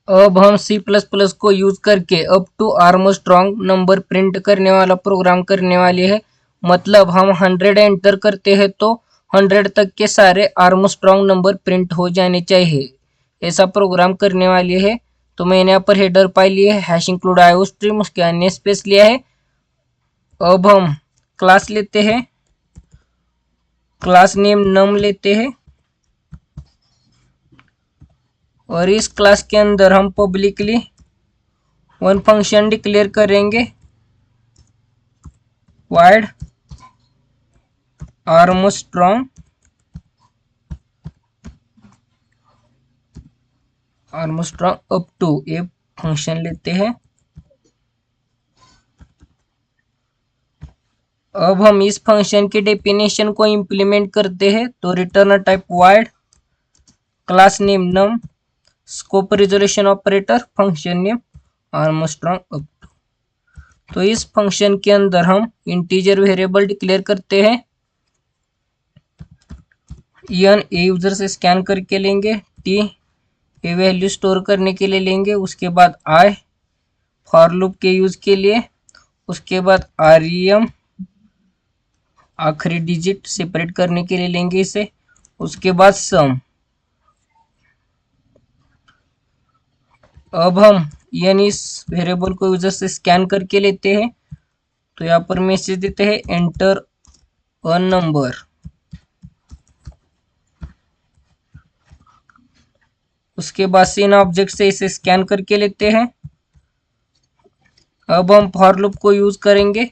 अब हम C++ को यूज करके up to Armstrong number print करने वाला प्रोग्राम करने वाले हैं। मतलब हम 100 एंटर करते हैं तो 100 तक के सारे आर्मस्ट्रॉन्ग नंबर प्रिंट हो जाने चाहिए, ऐसा प्रोग्राम करने वाले हैं। तो मैंने यहाँ पर हेडर फाइल लिया है हैश इंक्लूड आयोस्ट्रीम, उसके अन्य स्पेस लिया है। अब हम क्लास लेते हैं, क्लास नेम नम लेते हैं और इस क्लास के अंदर हम पब्लिकली वन फंक्शन डिक्लेयर करेंगे वाइड आर्मस्ट्रॉन्ग अप टू, ये फंक्शन लेते हैं। अब हम इस फंक्शन की डेफिनेशन को इंप्लीमेंट करते हैं। तो return type void, class name num, scope resolution operator, function name Armstrong up to. तो इस फंक्शन के अंदर हम इंटीजर वेरिएबल डिक्लेयर करते हैं। एन ए यूजर से स्कैन करके लेंगे, टी ए वैल्यू स्टोर करने के लिए लेंगे, उसके बाद आई फॉर लूप के यूज के लिए, उसके बाद आरईएम आखिरी डिजिट सेपरेट करने के लिए लेंगे इसे, उसके बाद सम। अब हम यानी इस वेरिएबल को यूजर से स्कैन करके लेते हैं। तो यहाँ पर मैसेज देते हैं एंटर अ नंबर। उसके बाद सीन ऑब्जेक्ट से इसे स्कैन करके लेते हैं। अब हम फॉर लूप को यूज करेंगे।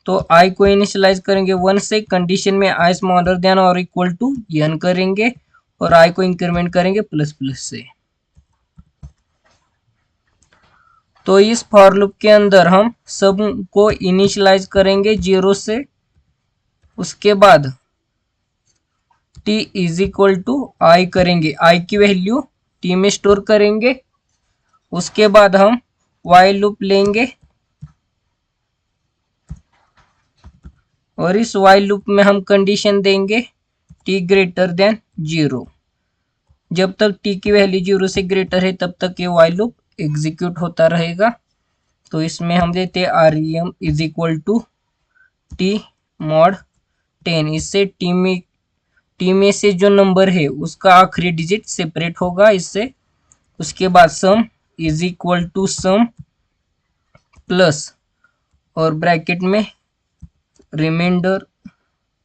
तो आई को इनिशियलाइज करेंगे 1 से, कंडीशन में आई स्मॉलर देन और इक्वल टू n करेंगे और आई को इंक्रीमेंट करेंगे प्लस प्लस से। तो इस फॉर लूप के अंदर हम सब को इनिशियलाइज करेंगे 0 से, उसके बाद t इज इक्वल टू आई करेंगे, आई की वैल्यू t में स्टोर करेंगे। उसके बाद हम while लूप लेंगे और इस while लूप में हम कंडीशन देंगे t ग्रेटर देन 0। जब तक t की वैल्यू 0 से ग्रेटर है तब तक ये while लूप एग्जीक्यूट होता रहेगा। तो इसमें हम देते हैं rem is equal to t mod 10। इससे टी में से जो नंबर है उसका आखिरी डिजिट सेपरेट होगा इससे। उसके बाद sum is equal to sum plus और ब्रैकेट में remainder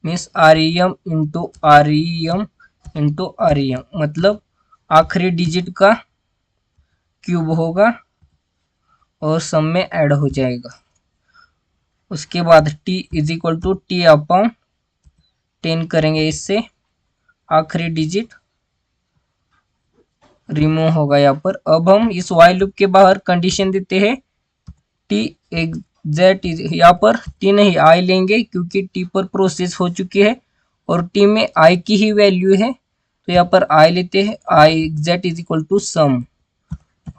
means REM into REM into REM, मतलब आखिरी डिजिट का क्यूब होगा और सम में ऐड हो जाएगा। उसके बाद t is equal to T upon 10 करेंगे, इससे आखिरी डिजिट रिमूव होगा यहाँ पर। अब हम इस while लूप के बाहर कंडीशन देते हैं t एग्जैक्ट, यहाँ पर t नहीं i लेंगे क्योंकि t पर प्रोसेस हो चुकी है और t में i की ही वैल्यू है। तो यहाँ पर i लेते हैं, i exact is equal to sum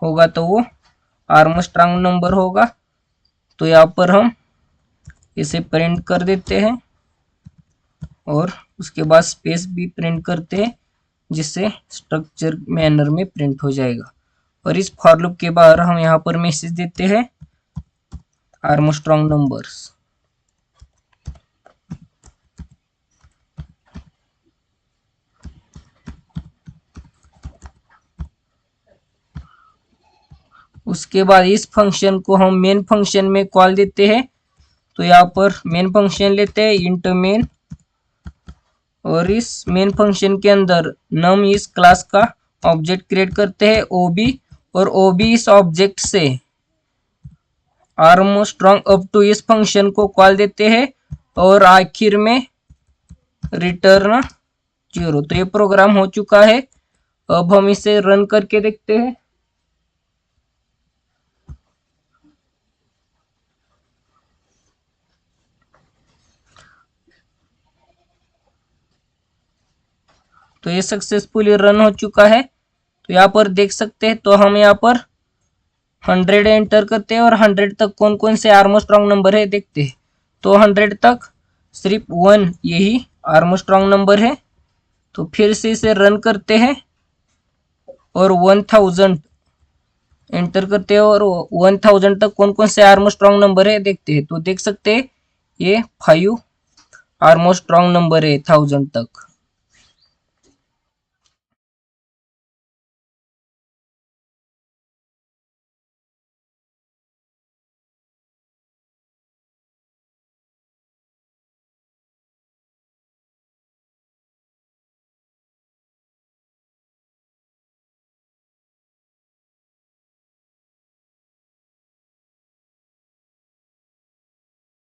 होगा तो वो आर्मस्ट्रॉन्ग नंबर होगा। तो यहाँ पर हम इसे प्रिंट कर देते हैं और उसके बाद स्पेस भी प्रिंट करते हैं जिससे स्ट्रक्चर मैनर में प्रिंट हो जाएगा। और इस फॉर लूप के बाहर हम यहाँ पर मैसेज देते हैं आर्मस्ट्रॉन्ग नंबर्स। उसके बाद इस फंक्शन को हम मेन फंक्शन में कॉल देते हैं। तो यहाँ पर मेन फंक्शन लेते हैं इंट मेन और इस मेन फंक्शन के अंदर नम इस क्लास का ऑब्जेक्ट क्रिएट करते हैं ओबी, और ओबी इस ऑब्जेक्ट से आर्मस्ट्रॉन्ग अप टू इस फंक्शन को कॉल देते हैं और आखिर में रिटर्न 0। तो ये प्रोग्राम हो चुका है। अब हम इसे रन करके देखते हैं। तो ये सक्सेसफुली रन हो चुका है। तो यहाँ पर देख सकते हैं। तो हम यहाँ पर 100 एंटर करते हैं और 100 तक कौन कौन से आर्मस्ट्रॉन्ग नंबर है देखते हैं। तो 100 तक सिर्फ 1 यही आर्मस्ट्रॉन्ग नंबर है। तो फिर से इसे रन करते हैं और 1000 एंटर करते हैं और 1000 तक कौन कौन से आर्मस्ट्रॉन्ग नंबर है देखते हैं। तो देख सकते हैं ये 5 आर्मस्ट्रॉन्ग नंबर है 1000 तक।